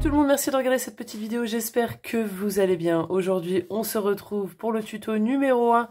tout le monde, merci de regarder cette petite vidéo, j'espère que vous allez bien. Aujourd'hui, on se retrouve pour le tuto numéro 1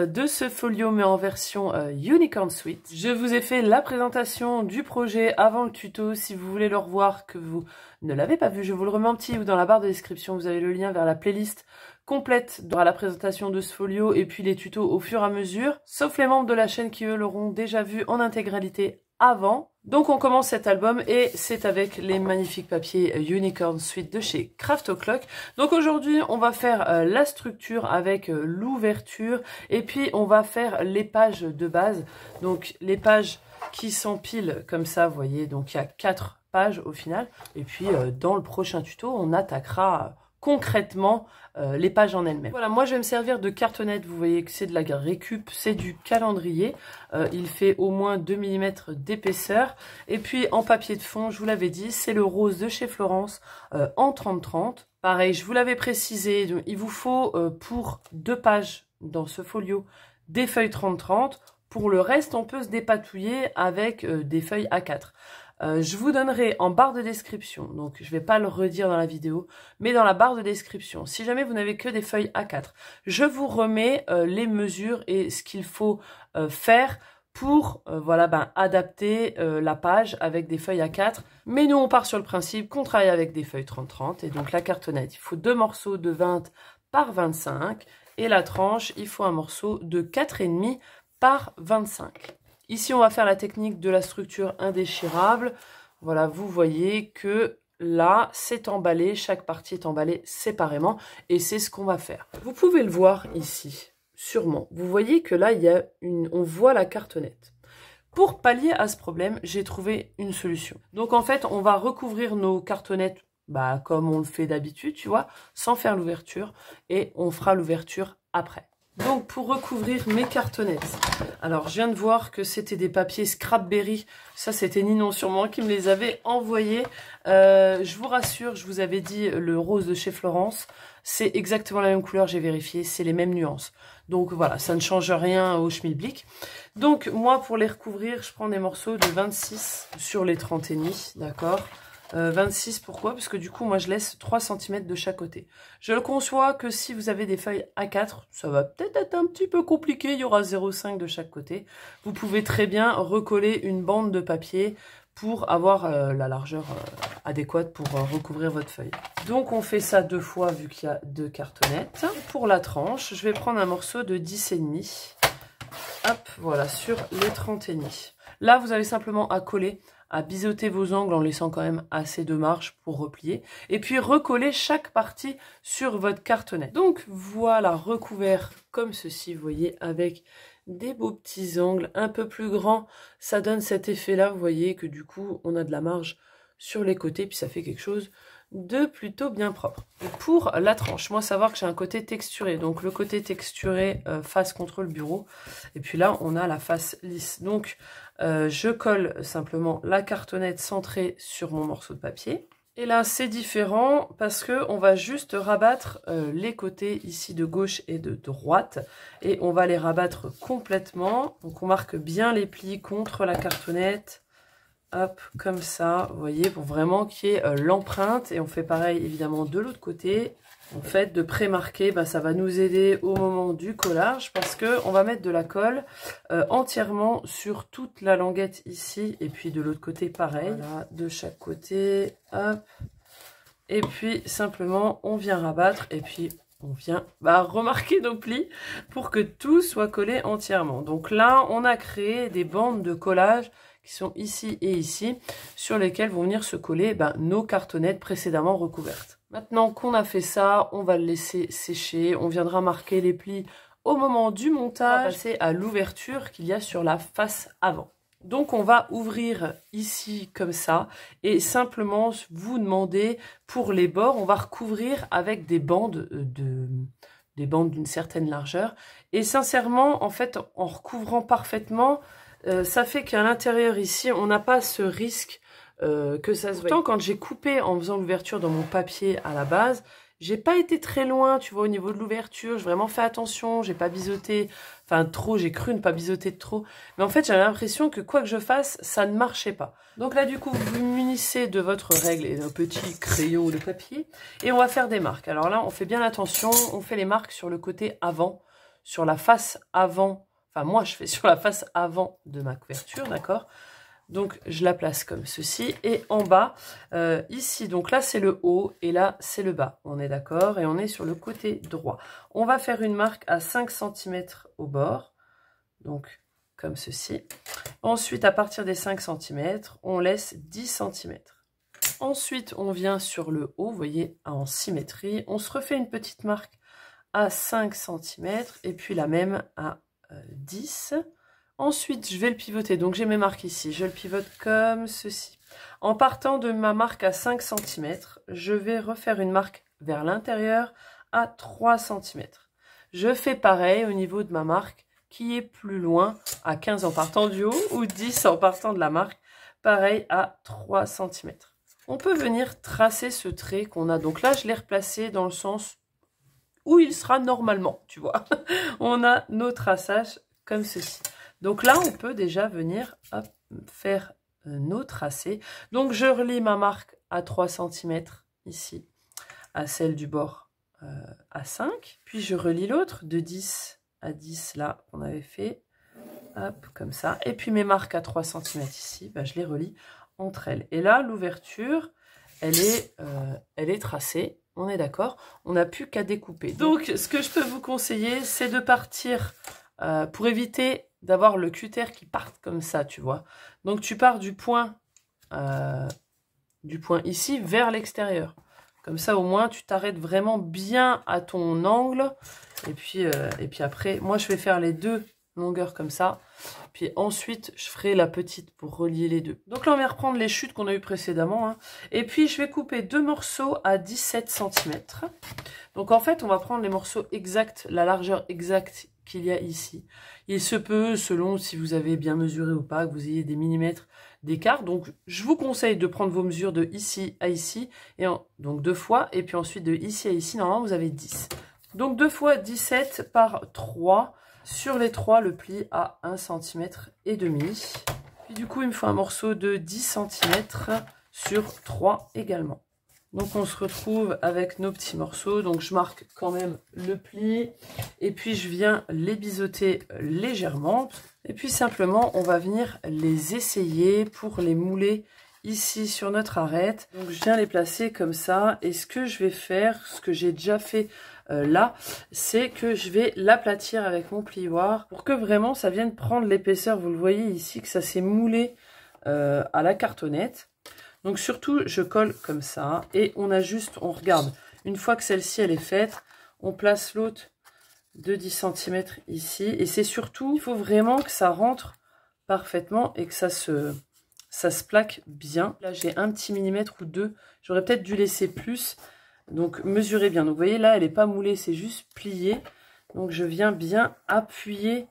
de ce folio, mais en version Unicorn Suite. Je vous ai fait la présentation du projet avant le tuto. Si vous voulez le revoir, que vous ne l'avez pas vu, je vous le remets en petit ou dans la barre de description. Vous avez le lien vers la playlist complète dans la présentation de ce folio et puis les tutos au fur et à mesure, sauf les membres de la chaîne qui eux l'auront déjà vu en intégralité avant. Donc on commence cet album et c'est avec les magnifiques papiers Unicorn Suite de chez Craft O'Clock. Donc aujourd'hui on va faire la structure avec l'ouverture et puis on va faire les pages de base. Donc les pages qui s'empilent comme ça, vous voyez, donc il y a 4 pages au final. Et puis dans le prochain tuto on attaquera concrètement les pages en elles-mêmes. Voilà, moi je vais me servir de cartonnette, vous voyez que c'est de la récup, c'est du calendrier, il fait au moins 2 mm d'épaisseur, et puis en papier de fond, je vous l'avais dit, c'est le rose de chez Florence en 30-30. Pareil, je vous l'avais précisé, donc, il vous faut pour 2 pages dans ce folio des feuilles 30-30, pour le reste on peut se dépatouiller avec des feuilles A4. Je vous donnerai en barre de description, donc je ne vais pas le redire dans la vidéo, mais dans la barre de description, si jamais vous n'avez que des feuilles A4, je vous remets les mesures et ce qu'il faut faire pour voilà, adapter la page avec des feuilles A4. Mais nous, on part sur le principe qu'on travaille avec des feuilles 30-30, et donc la cartonnette, il faut 2 morceaux de 20 par 25, et la tranche, il faut un morceau de 4,5 par 25. Ici, on va faire la technique de la structure indéchirable. Voilà, vous voyez que là, c'est emballé. Chaque partie est emballée séparément. Et c'est ce qu'on va faire. Vous pouvez le voir ici, sûrement. Vous voyez que là, on voit la cartonnette. Pour pallier à ce problème, j'ai trouvé une solution. Donc, en fait, on va recouvrir nos cartonnettes comme on le fait d'habitude, tu vois, sans faire l'ouverture. Et on fera l'ouverture après. Donc, pour recouvrir mes cartonnettes, alors je viens de voir que c'était des papiers Scrapberry. Ça, c'était Ninon sûrement qui me les avait envoyés. Je vous rassure, je vous avais dit le rose de chez Florence. C'est exactement la même couleur, j'ai vérifié, c'est les mêmes nuances. Donc voilà, ça ne change rien au schmilblick. Donc moi, pour les recouvrir, je prends des morceaux de 26 sur les 30,5, d'accord ? 26, pourquoi? Parce que du coup, moi, je laisse 3 cm de chaque côté. Je le conçois que si vous avez des feuilles A4, ça va peut-être être un petit peu compliqué, il y aura 0,5 de chaque côté. Vous pouvez très bien recoller une bande de papier pour avoir la largeur adéquate pour recouvrir votre feuille. Donc, on fait ça 2 fois vu qu'il y a 2 cartonnettes. Pour la tranche, je vais prendre un morceau de 10,5. Hop, voilà, sur les 30,5. Là, vous avez simplement à coller, à biseauter vos angles en laissant quand même assez de marge pour replier. Et puis recoller chaque partie sur votre cartonnette. Donc voilà, recouvert comme ceci, vous voyez, avec des beaux petits angles un peu plus grands. Ça donne cet effet-là, vous voyez, que du coup, on a de la marge sur les côtés, puis ça fait quelque chose de plutôt bien propre. Et pour la tranche, moi savoir que j'ai un côté texturé, donc le côté texturé face contre le bureau, et puis là on a la face lisse. Donc je colle simplement la cartonnette centrée sur mon morceau de papier. Et là c'est différent parce que on va juste rabattre les côtés ici de gauche et de droite, et on va les rabattre complètement. Donc on marque bien les plis contre la cartonnette. Hop, comme ça, vous voyez, pour vraiment qu'il y ait l'empreinte. Et on fait pareil, évidemment, de l'autre côté. En fait, de pré-marquer, ça va nous aider au moment du collage parce qu'on va mettre de la colle entièrement sur toute la languette ici. Et puis de l'autre côté, pareil. Voilà, de chaque côté, hop. Et puis, simplement, on vient rabattre et puis on vient remarquer nos plis pour que tout soit collé entièrement. Donc là, on a créé des bandes de collage qui sont ici et ici, sur lesquels vont venir se coller nos cartonnettes précédemment recouvertes. Maintenant qu'on a fait ça, on va le laisser sécher, on viendra marquer les plis au moment du montage, on va passer à l'ouverture qu'il y a sur la face avant. Donc on va ouvrir ici comme ça, et simplement vous demander pour les bords, on va recouvrir avec des bandes d'une certaine largeur, et sincèrement, en fait, en recouvrant parfaitement, ça fait qu'à l'intérieur ici, on n'a pas ce risque que ça se voit. Pourtant, quand j'ai coupé en faisant l'ouverture dans mon papier à la base, j'ai pas été très loin, tu vois, au niveau de l'ouverture. J'ai vraiment fait attention, j'ai pas biseauté, enfin trop, j'ai cru ne pas biseauter de trop. Mais en fait, j'avais l'impression que quoi que je fasse, ça ne marchait pas. Donc là, du coup, vous munissez munissez de votre règle et d'un petit crayon de papier et on va faire des marques. Alors là, on fait bien attention, on fait les marques sur le côté avant, sur la face avant, enfin moi je fais sur la face avant de ma couverture, d'accord? Donc je la place comme ceci et en bas, ici, donc là c'est le haut et là c'est le bas, on est d'accord? Et on est sur le côté droit. On va faire une marque à 5 cm au bord, donc comme ceci. Ensuite, à partir des 5 cm, on laisse 10 cm. Ensuite, on vient sur le haut, vous voyez, en symétrie. On se refait une petite marque à 5 cm et puis la même à 10. Ensuite, je vais le pivoter. Donc, j'ai mes marques ici. Je le pivote comme ceci. En partant de ma marque à 5 cm, je vais refaire une marque vers l'intérieur à 3 cm. Je fais pareil au niveau de ma marque qui est plus loin à 15 en partant du haut ou 10 en partant de la marque. Pareil à 3 cm. On peut venir tracer ce trait qu'on a. Donc là, je l'ai replacé dans le sens où il sera normalement, tu vois. On a nos traçages comme ceci. Donc là, on peut déjà venir hop, faire nos tracés. Donc, je relie ma marque à 3 cm ici, à celle du bord à 5. Puis, je relie l'autre de 10 à 10 là, qu'on avait fait. Hop, comme ça. Et puis, mes marques à 3 cm ici, bah, je les relie entre elles. Et là, l'ouverture, elle est tracée. On est d'accord? On n'a plus qu'à découper. Donc, ce que je peux vous conseiller, c'est de partir pour éviter d'avoir le cutter qui parte comme ça, tu vois. Donc, tu pars du point ici vers l'extérieur. Comme ça, au moins, tu t'arrêtes vraiment bien à ton angle. Et puis après, moi, je vais faire les deux longueurs comme ça. Puis ensuite, je ferai la petite pour relier les deux. Donc là, on va reprendre les chutes qu'on a eues précédemment. Hein. Et puis, je vais couper deux morceaux à 17 cm. Donc en fait, on va prendre les morceaux exacts, la largeur exacte qu'il y a ici. Il se peut, selon si vous avez bien mesuré ou pas, que vous ayez des millimètres d'écart. Donc, je vous conseille de prendre vos mesures de ici à ici, donc 2 fois, et puis ensuite de ici à ici, normalement, vous avez 10. Donc, 2 fois 17 par 3. Sur les 3, le pli à 1,5 cm. Puis du coup, il me faut un morceau de 10 cm sur 3 également. Donc, on se retrouve avec nos petits morceaux. Donc, je marque quand même le pli. Et puis, je viens les biseauter légèrement. Et puis, simplement, on va venir les essayer pour les mouler ici sur notre arête. Donc, je viens les placer comme ça. Et ce que je vais faire, ce que j'ai déjà fait là, c'est que je vais l'aplatir avec mon plioir pour que vraiment, ça vienne prendre l'épaisseur. Vous le voyez ici, que ça s'est moulé à la cartonnette. Donc surtout, je colle comme ça et on ajuste, on regarde. Une fois que celle-ci, elle est faite, on place l'autre de 10 cm ici. Et c'est surtout, il faut vraiment que ça rentre parfaitement et que ça se plaque bien. Là, j'ai un petit millimètre ou deux. J'aurais peut-être dû laisser plus. Donc, mesurez bien. Donc, vous voyez, là, elle n'est pas moulée, c'est juste plié. Donc, je viens bien appuyer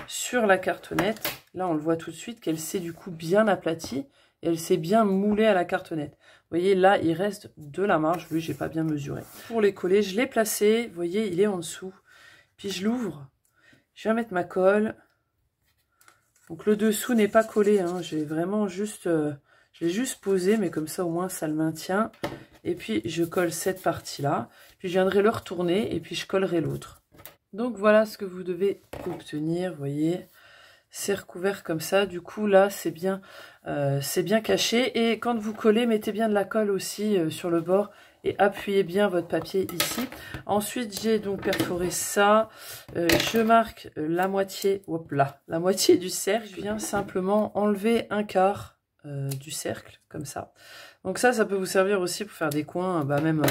sur la cartonnette. Là, on le voit tout de suite qu'elle s'est du coup bien aplatie. Et elle s'est bien moulée à la cartonnette. Vous voyez, là, il reste de la marge. Lui, j'ai pas bien mesuré. Pour les coller, je l'ai placé. Vous voyez, il est en dessous. Puis, je l'ouvre. Je viens mettre ma colle. Donc, le dessous n'est pas collé. Hein. J'ai vraiment juste... je l'ai juste posé, mais comme ça, au moins, ça le maintient. Et puis, je colle cette partie-là. Puis, je viendrai le retourner. Et puis, je collerai l'autre. Donc, voilà ce que vous devez obtenir. Vous voyez, c'est recouvert comme ça. Du coup, là, c'est bien caché. Et quand vous collez, mettez bien de la colle aussi sur le bord. Et appuyez bien votre papier ici. Ensuite, j'ai donc perforé ça. Je marque la moitié, hop là, la moitié du cercle. Je viens simplement enlever un quart du cercle, comme ça. Donc ça peut vous servir aussi pour faire des coins, même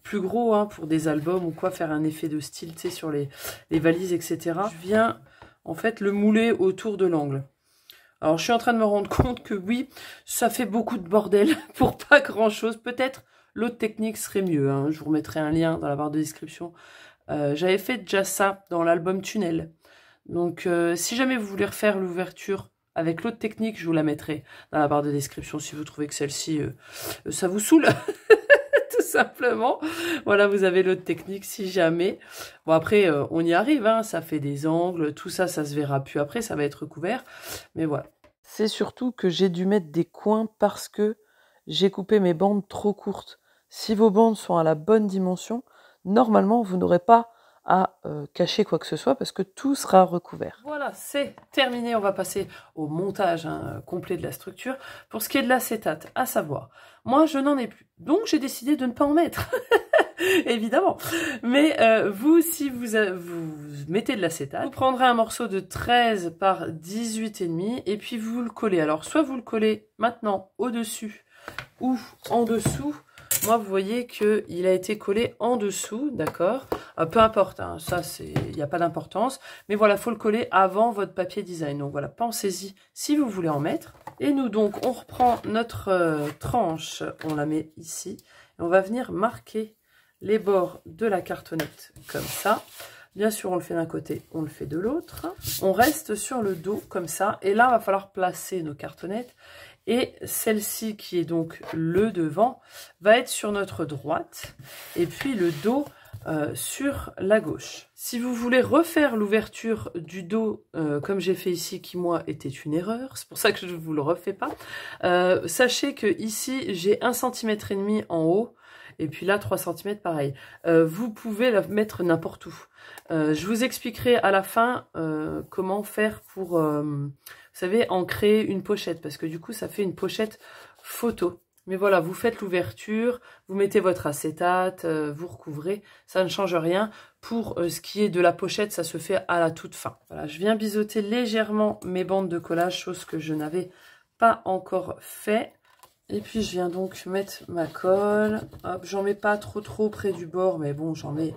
plus gros, hein, pour des albums ou quoi, faire un effet de style, tu sais, sur les valises, etc. Je viens, en fait, le mouler autour de l'angle. Alors, je suis en train de me rendre compte que oui, ça fait beaucoup de bordel pour pas grand-chose. Peut-être l'autre technique serait mieux, hein. Je vous remettrai un lien dans la barre de description. J'avais fait déjà ça dans l'album Tunnel. Donc, si jamais vous voulez refaire l'ouverture avec l'autre technique, je vous la mettrai dans la barre de description si vous trouvez que celle-ci, ça vous saoule, tout simplement. Voilà, vous avez l'autre technique si jamais. Bon, après, on y arrive, hein, ça fait des angles, tout ça, ça se verra plus après, ça va être recouvert. Mais voilà. C'est surtout que j'ai dû mettre des coins parce que j'ai coupé mes bandes trop courtes. Si vos bandes sont à la bonne dimension, normalement, vous n'aurez pas à cacher quoi que ce soit parce que tout sera recouvert. Voilà, c'est terminé. On va passer au montage complet de la structure. Pour ce qui est de l'acétate, à savoir, moi, je n'en ai plus. Donc, j'ai décidé de ne pas en mettre. Évidemment. Mais vous, si vous mettez de l'acétate, vous prendrez un morceau de 13 par 18,5 et puis vous le collez. Alors, soit vous le collez maintenant au-dessus ou en dessous. Moi, vous voyez qu'il a été collé en dessous, d'accord? Peu importe, hein, ça, il n'y a pas d'importance. Mais voilà, il faut le coller avant votre papier design. Donc voilà, pensez-y si vous voulez en mettre. Et nous, donc, on reprend notre tranche, on la met ici. Et on va venir marquer les bords de la cartonnette comme ça. Bien sûr, on le fait d'un côté, on le fait de l'autre. On reste sur le dos comme ça. Et là, il va falloir placer nos cartonnettes. Et celle-ci, qui est donc le devant, va être sur notre droite. Et puis le dos sur la gauche. Si vous voulez refaire l'ouverture du dos, comme j'ai fait ici, qui moi était une erreur, c'est pour ça que je ne vous le refais pas. Sachez que ici, j'ai 1,5 cm en haut. Et puis là, 3 cm pareil. Vous pouvez la mettre n'importe où. Je vous expliquerai à la fin comment faire pour, vous savez, en créer une pochette. Parce que du coup, ça fait une pochette photo. Mais voilà, vous faites l'ouverture, vous mettez votre acétate, vous recouvrez. Ça ne change rien. Pour ce qui est de la pochette, ça se fait à la toute fin. Voilà, je viens biseauter légèrement mes bandes de collage, chose que je n'avais pas encore fait. Et puis je viens donc mettre ma colle. Hop, j'en mets pas trop près du bord, mais bon, j'en mets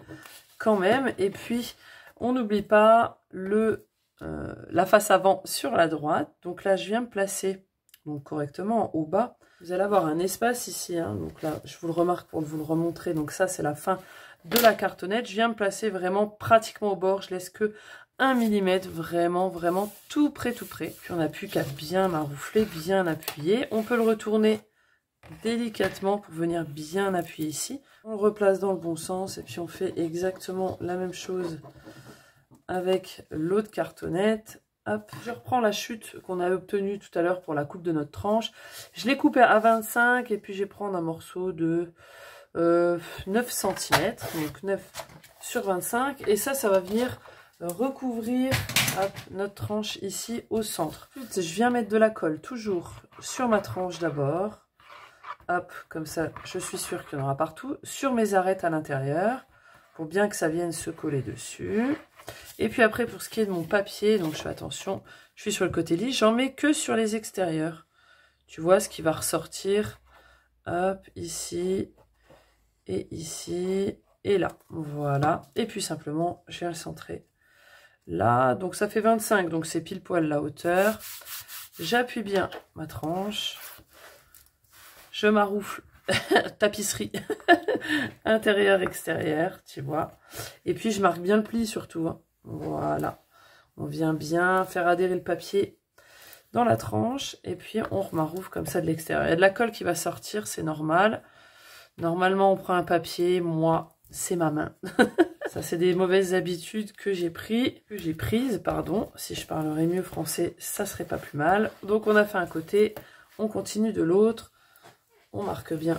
quand même. Et puis, on n'oublie pas la face avant sur la droite. Donc là, je viens me placer donc correctement au bas. Vous allez avoir un espace ici. Hein, donc là, je vous le remarque pour vous le remontrer. Donc ça, c'est la fin de la cartonnette. Je viens me placer vraiment pratiquement au bord. Je laisse que 1 mm, vraiment tout près. Puis on n'a plus qu'à bien maroufler, bien appuyer. On peut le retourner délicatement pour venir bien appuyer ici. On le replace dans le bon sens et puis on fait exactement la même chose avec l'autre cartonnette. Hop, je reprends la chute qu'on a obtenue tout à l'heure pour la coupe de notre tranche. Je l'ai coupée à 25 et puis je vais prendre un morceau de 9 cm, donc 9 sur 25. Et ça va venir recouvrir hop, notre tranche ici au centre. Ensuite, je viens mettre de la colle toujours sur ma tranche d'abord. Hop, comme ça, je suis sûre qu'il y en aura partout. Sur mes arêtes à l'intérieur, pour bien que ça vienne se coller dessus. Et puis après, pour ce qui est de mon papier, donc je fais attention, je suis sur le côté lisse, j'en mets que sur les extérieurs. Tu vois ce qui va ressortir, hop, ici, et ici, et là. Voilà. Et puis simplement, je viens le centrer là. Donc ça fait 25, donc c'est pile poil la hauteur. J'appuie bien ma tranche. Je maroufle, tapisserie, intérieur, extérieur, tu vois. Et puis, je marque bien le pli surtout. Hein. Voilà. On vient bien faire adhérer le papier dans la tranche. Et puis, on remaroufle comme ça de l'extérieur. Il y a de la colle qui va sortir, c'est normal. Normalement, on prend un papier. Moi, c'est ma main. Ça, c'est des mauvaises habitudes que j'ai prises, pardon. Si je parlerais mieux français, ça serait pas plus mal. Donc, on a fait un côté. On continue de l'autre. On marque bien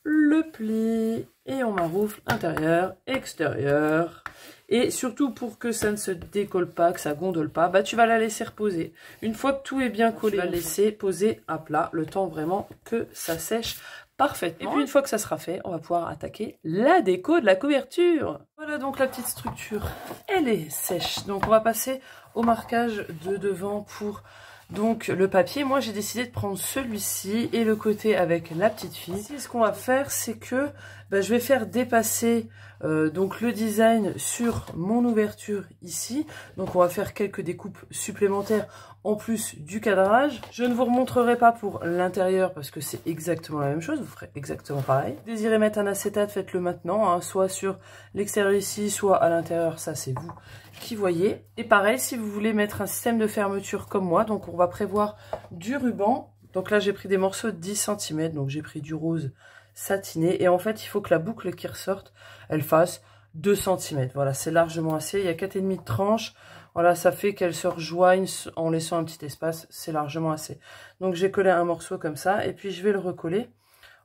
le pli et on maroufle intérieur, extérieur. Et surtout pour que ça ne se décolle pas, que ça gondole pas, bah tu vas la laisser reposer. Une fois que tout est bien collé, tu vas laisser poser à plat, le temps vraiment que ça sèche parfaitement. Et puis une fois que ça sera fait, on va pouvoir attaquer la déco de la couverture. Voilà donc la petite structure, elle est sèche. Donc on va passer au marquage de devant pour... Donc le papier, moi j'ai décidé de prendre celui-ci et le côté avec la petite fille. Ici, ce qu'on va faire, c'est que je vais faire dépasser donc le design sur mon ouverture ici. Donc on va faire quelques découpes supplémentaires en plus du cadrage. Je ne vous remontrerai pas pour l'intérieur parce que c'est exactement la même chose, vous ferez exactement pareil. Si vous désirez mettre un acétate, faites-le maintenant, hein, soit sur l'extérieur ici, soit à l'intérieur, ça c'est vous qui voyez. Et pareil, si vous voulez mettre un système de fermeture comme moi, donc on va prévoir du ruban. Donc là, j'ai pris des morceaux de 10 cm, donc j'ai pris du rose satiné. Et en fait, il faut que la boucle qui ressorte, elle fasse 2 cm. Voilà, c'est largement assez. Il y a 4,5 de tranche. Voilà, ça fait qu'elles se rejoignent en laissant un petit espace. C'est largement assez. Donc j'ai collé un morceau comme ça. Et puis je vais le recoller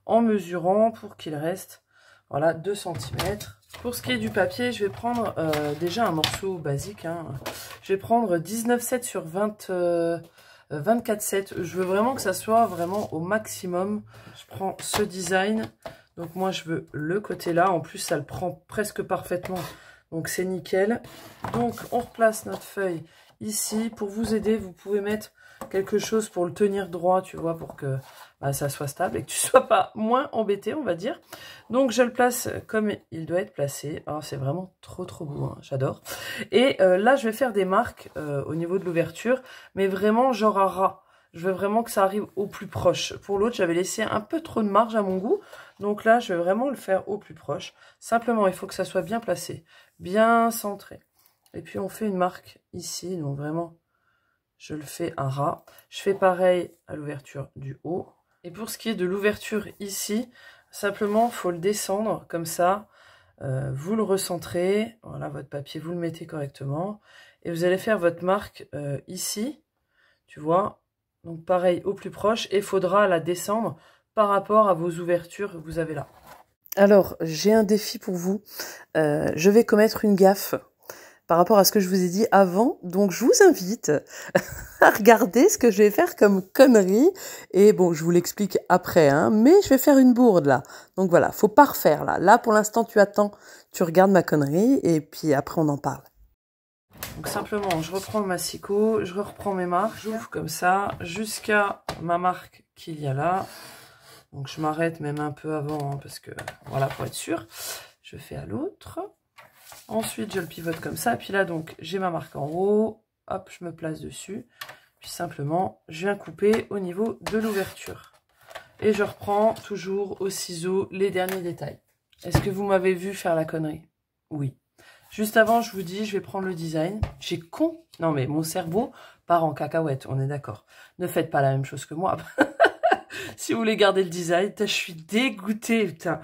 en mesurant pour qu'il reste, voilà, 2 cm. Pour ce qui est du papier, je vais prendre déjà un morceau basique, hein. Je vais prendre 19,7 sur 24,7. Je veux vraiment que ça soit vraiment au maximum. Je prends ce design. Donc moi, je veux le côté là. En plus, ça le prend presque parfaitement. Donc c'est nickel. Donc on replace notre feuille ici. Pour vous aider, vous pouvez mettre quelque chose pour le tenir droit, tu vois, pour que ça soit stable et que tu sois pas moins embêté, on va dire. Donc je le place comme il doit être placé. Oh, c'est vraiment trop beau, hein, j'adore. Et là, je vais faire des marques au niveau de l'ouverture, mais vraiment genre à ras. Je veux vraiment que ça arrive au plus proche. Pour l'autre, j'avais laissé un peu trop de marge à mon goût. Donc là, je vais vraiment le faire au plus proche. Simplement, il faut que ça soit bien placé, bien centré. Et puis, on fait une marque ici. Donc vraiment, je le fais à ras. Je fais pareil à l'ouverture du haut. Et pour ce qui est de l'ouverture ici, simplement, il faut le descendre comme ça. Vous le recentrez. Voilà, votre papier, vous le mettez correctement. Et vous allez faire votre marque ici. Tu vois. Donc pareil, au plus proche. Et il faudra la descendre par rapport à vos ouvertures que vous avez là. Alors, j'ai un défi pour vous. Je vais commettre une gaffe par rapport à ce que je vous ai dit avant. Donc, je vous invite à regarder ce que je vais faire comme connerie. Et bon, je vous l'explique après, hein, mais je vais faire une bourde là. Donc voilà, faut pas refaire là. Là, pour l'instant, tu attends, tu regardes ma connerie et puis après, on en parle. Donc simplement, je reprends le massicot, je reprends mes marques, j'ouvre comme ça jusqu'à ma marque qu'il y a là. Donc je m'arrête même un peu avant, hein, parce que voilà, pour être sûr. Je fais à l'autre. Ensuite, je le pivote comme ça. Puis là, donc, j'ai ma marque en haut. Hop, je me place dessus. Puis simplement, je viens couper au niveau de l'ouverture. Et je reprends toujours au ciseau les derniers détails. Est-ce que vous m'avez vu faire la connerie? Oui. Juste avant, je vous dis, je vais prendre le design. J'ai con. Non, mais mon cerveau part en cacahuète, on est d'accord. Ne faites pas la même chose que moi. Si vous voulez garder le design, je suis dégoûtée, putain.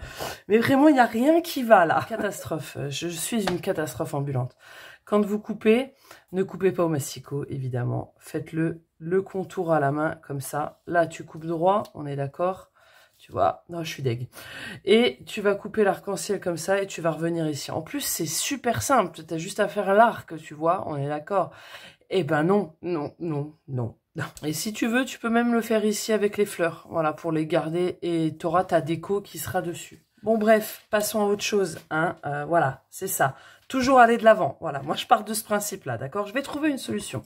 Mais vraiment, il n'y a rien qui va, là. Catastrophe. Je suis une catastrophe ambulante. Quand vous coupez, ne coupez pas au massicot, évidemment. Faites-le contour à la main, comme ça. Là, tu coupes droit, on est d'accord. Tu vois, non, je suis deg. Et tu vas couper l'arc-en-ciel comme ça et tu vas revenir ici. En plus, c'est super simple. Tu as juste à faire l'arc, tu vois, on est d'accord. Eh ben non, non, non, non. Et si tu veux, tu peux même le faire ici avec les fleurs. Voilà, pour les garder et tu auras ta déco qui sera dessus. Bon, bref, passons à autre chose. Hein. Voilà, c'est ça. Toujours aller de l'avant. Voilà, moi je pars de ce principe-là, d'accord? Je vais trouver une solution.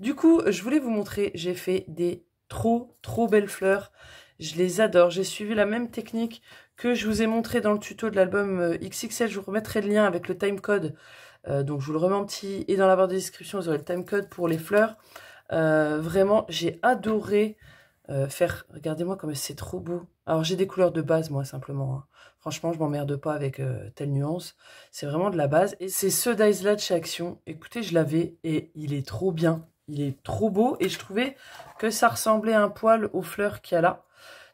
Du coup, je voulais vous montrer, j'ai fait des trop belles fleurs. Je les adore. J'ai suivi la même technique que je vous ai montré dans le tuto de l'album XXL. Je vous remettrai le lien avec le timecode. Donc je vous le remets en petit et dans la barre de description, vous aurez le timecode pour les fleurs. Vraiment, j'ai adoré faire... Regardez-moi comme c'est trop beau. Alors j'ai des couleurs de base, moi, simplement. Hein. Franchement, je m'emmerde pas avec telle nuance. C'est vraiment de la base. Et c'est ce dies-là de chez Action. Écoutez, je l'avais et il est trop bien. Il est trop beau et je trouvais que ça ressemblait un poil aux fleurs qu'il y a là.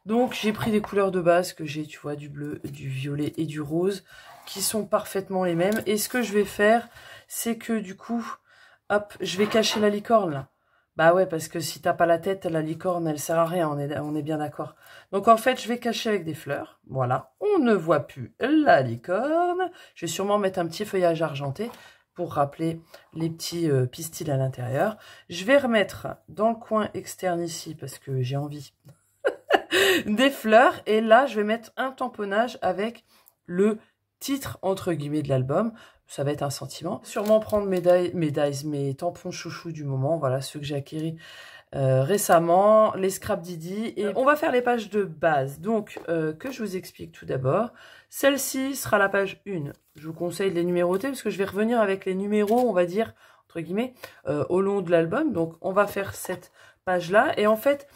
Donc, j'ai pris des couleurs de base que j'ai, tu vois, du bleu, du violet et du rose, qui sont parfaitement les mêmes. Et ce que je vais faire, c'est que du coup, hop, je vais cacher la licorne, là. Bah ouais, parce que si t'as pas la tête, la licorne, elle sert à rien, on est bien d'accord. Donc, en fait, je vais cacher avec des fleurs. Voilà, on ne voit plus la licorne. Je vais sûrement mettre un petit feuillage argenté pour rappeler les petits pistils à l'intérieur. Je vais remettre dans le coin externe ici, parce que j'ai envie... des fleurs et là je vais mettre un tamponnage avec le titre entre guillemets de l'album. Ça va être un sentiment. Sûrement prendre mes tampons chouchous du moment, voilà ceux que j'ai acquis récemment, les Scrap Didi, et on va faire les pages de base. Donc que je vous explique tout d'abord. Celle-ci sera la page 1. Je vous conseille de les numéroter parce que je vais revenir avec les numéros, on va dire entre guillemets, au long de l'album. Donc on va faire cette page là et en fait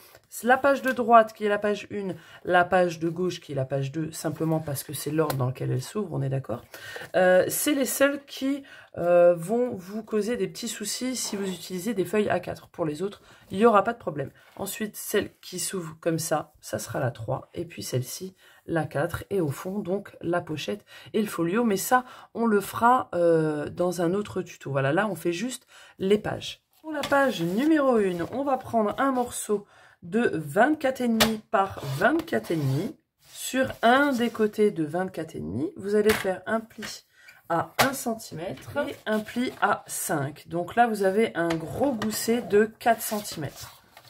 la page de droite qui est la page 1, la page de gauche qui est la page 2, simplement parce que c'est l'ordre dans lequel elle s'ouvre, on est d'accord. C'est les seuls qui vont vous causer des petits soucis si vous utilisez des feuilles A4. Pour les autres, il n'y aura pas de problème. Ensuite, celle qui s'ouvre comme ça sera la 3. Et puis celle-ci, la 4. Et au fond, donc, la pochette et le folio. Mais ça, on le fera dans un autre tuto. Voilà, là, on fait juste les pages. Pour la page numéro 1, on va prendre un morceau de 24,5 par 24,5. Sur un des côtés de 24,5, vous allez faire un pli à 1 cm et un pli à 5. Donc là, vous avez un gros gousset de 4 cm.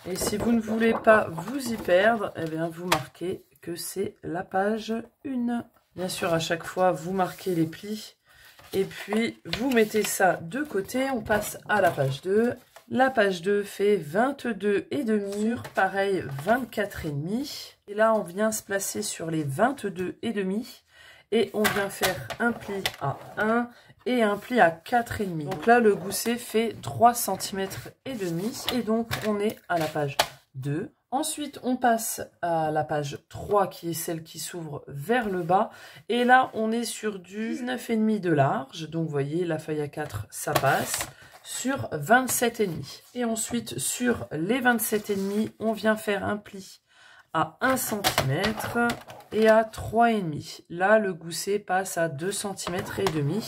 Et si vous ne voulez pas vous y perdre, eh bien vous marquez que c'est la page 1. Bien sûr, à chaque fois, vous marquez les plis. Et puis, vous mettez ça de côté. On passe à la page 2. La page 2 fait 22,5 sur, pareil, 24,5. Et là, on vient se placer sur les 22,5. Et on vient faire un pli à 1 et un pli à 4,5. Donc là, le gousset fait 3 cm et demi. Et donc, on est à la page 2. Ensuite, on passe à la page 3, qui est celle qui s'ouvre vers le bas. Et là, on est sur du 19,5 de large. Donc, vous voyez, la feuille A4, ça passe. Sur 27,5. Et ensuite, sur les 27,5, on vient faire un pli à 1 cm et à 3,5. Là, le gousset passe à 2 cm et demi.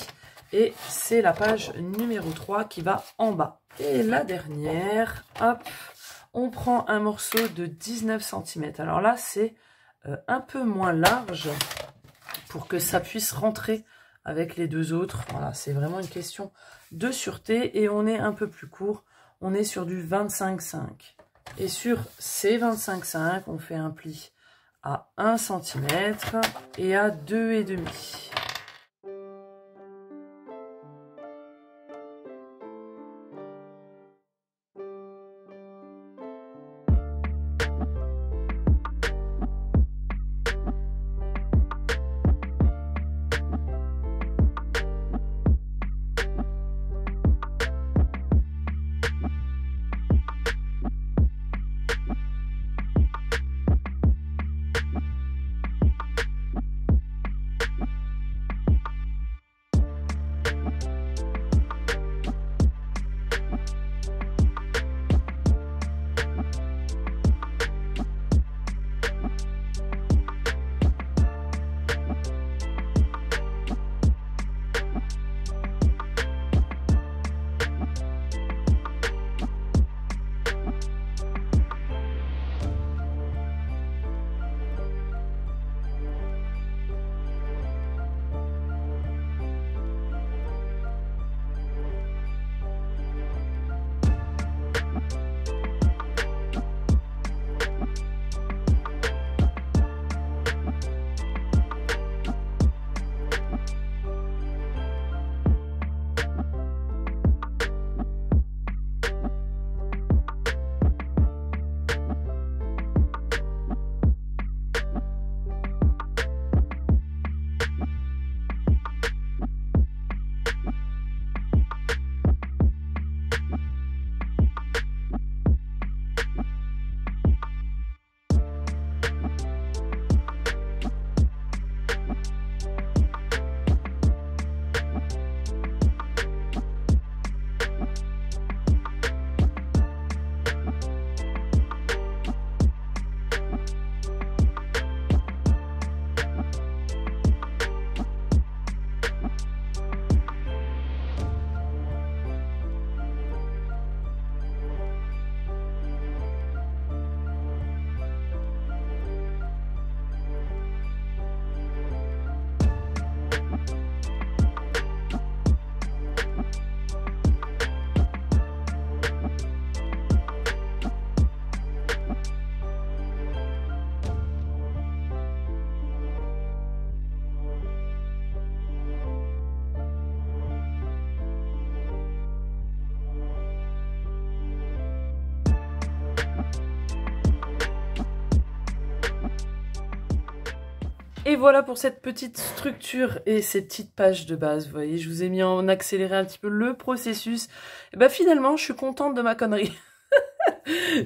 Et c'est la page numéro 3 qui va en bas. Et la dernière, hop, on prend un morceau de 19 cm. Alors là, c'est un peu moins large pour que ça puisse rentrer avec les deux autres. Voilà, c'est vraiment une question de sûreté. Et on est un peu plus court. On est sur du 25,5. Et sur ces 25,5, on fait un pli à 1 cm et à 2,5. Et voilà pour cette petite structure et ces petites pages de base. Vous voyez, je vous ai mis en accéléré un petit peu le processus. Et bah finalement, je suis contente de ma connerie.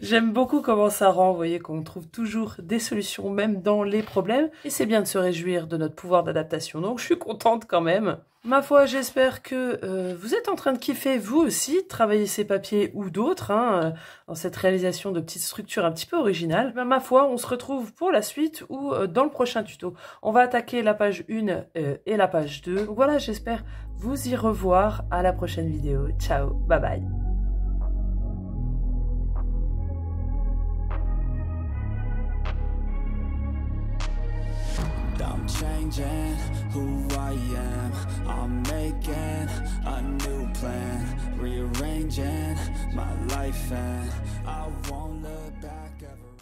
J'aime beaucoup comment ça rend, vous voyez, qu'on trouve toujours des solutions, même dans les problèmes. Et c'est bien de se réjouir de notre pouvoir d'adaptation. Donc, je suis contente quand même. Ma foi, j'espère que vous êtes en train de kiffer, vous aussi, travailler ces papiers ou d'autres, hein, dans cette réalisation de petites structures un petit peu originales. Ben, ma foi, on se retrouve pour la suite ou dans le prochain tuto. On va attaquer la page 1 et la page 2. Donc voilà, j'espère vous y revoir à la prochaine vidéo. Ciao, bye bye. changing who I am. I'm making a new plan, rearranging my life, and I won't look back ever.